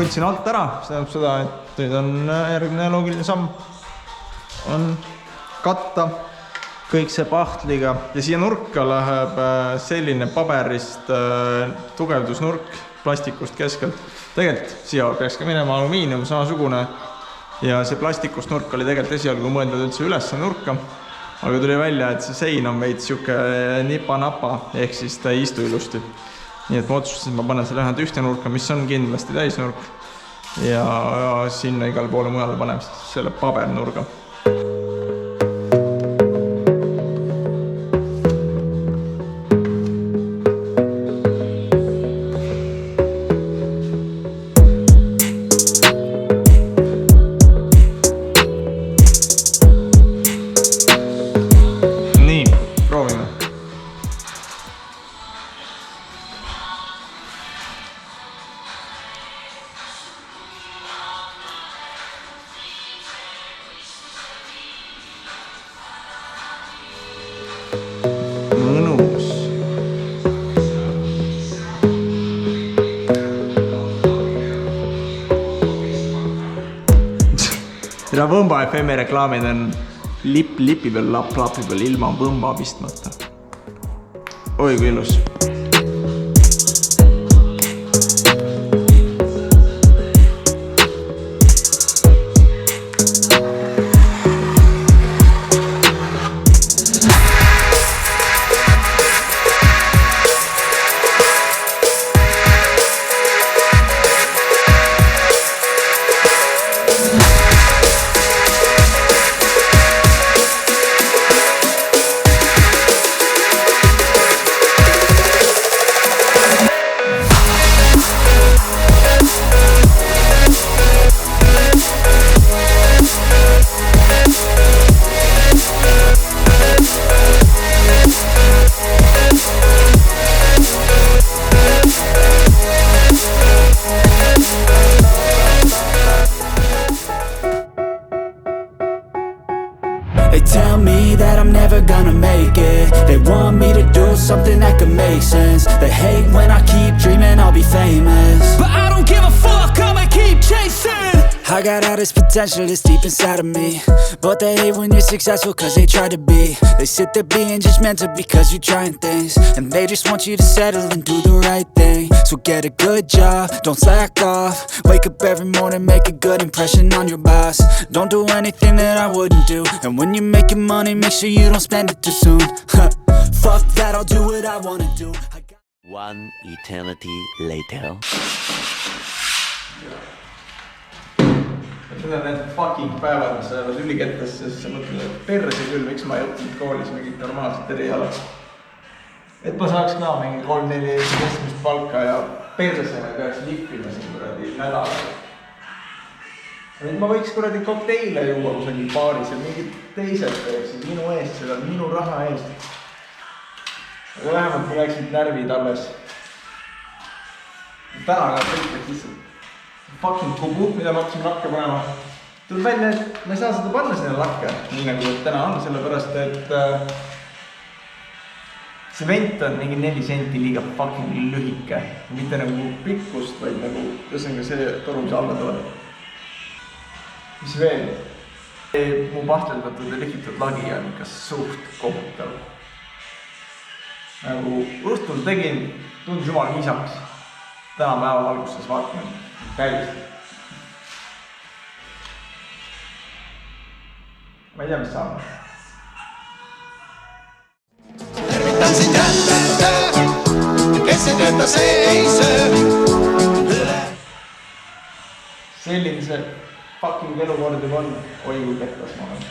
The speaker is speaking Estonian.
krundsin alt ära, see tähendab seda, et nüüd on järgmine loogiline samm on katta kõik see pahtliga ja siia nurka läheb selline paberist tugevdusnurk plastikust keskelt. Tegelikult siia peaks ka minema alumiinium samasugune ja see plastikust nurk oli tegelikult esialgu mõeldud üldse ülesse nurka, aga tuli välja, et see sein on veid siuke nipa-napa ehk siis ta ei istu ilusti. Nii et ma otsustasin, et ma panen selle ühend ühte nurka, mis on kindlasti täisnurk ja sinna igal poole mujale panem selle pabernurga. Nii, proovime. Mõnus. Seda Võmba FM reklaamid on lipi peal, lapi peal ilma võmba pistmata. Oi kui ilus. They tell me that I'm never gonna make it. They want me to do something that could make sense. They hate when I keep dreaming I'll be famous, but I don't give a fuck, I'ma keep chasing. I got all this potential that's deep inside of me, but they hate when you're successful cause they try to be. They sit there being judgmental because you're trying things, and they just want you to settle and do the right thing. So get a good job, don't slack off. Wake up every morning, make a good impression on your boss. Don't do anything that I wouldn't do, and when you're making money, make sure you don't spend it too soon. Fuck that, I'll do what I wanna do. One eternity later. Need on need fucking päevad, mis lähevad ülikettes, sest sa mõtled, et perse küll, miks ma ei õppinud koolis mingit normaalset erialad. Et ma saaks ka mingi 3-4 keskmist palka ja perse me peaks lippima siin kuradi nädalaga. Nüüd ma võiks kuradi kokteile juua kusagil baaris ja mingid teised peaksid minu eest seda, minu raha eest. Aga vähemalt ma läksid närvid alles. Täna ka kõik lihtsalt fucking kubu, mida ma hakkasin lakke panema. Tuleb välja, et ma ei saa seda panna sinna lakke, nii nagu täna on, sellepärast, et see vent on mingi 4 senti liiga fucking lühike. Mitte nagu pikkust, vaid nagu, tõsengi see toru, mis alla tuleb. Mis veel? Mu pahteldatud ja lihvitud lagi on ikka suht kohutav. Nagu õhtul tegin, tundus jumal viisaks. Täna päeva valgustes vaatame. Täiesti. Ma ei tea, mis saab. Tervitan sind jälle, kes ei tööta, see ei söö. Selline see fucking elukord juba on. Oi kui kettas ma olen.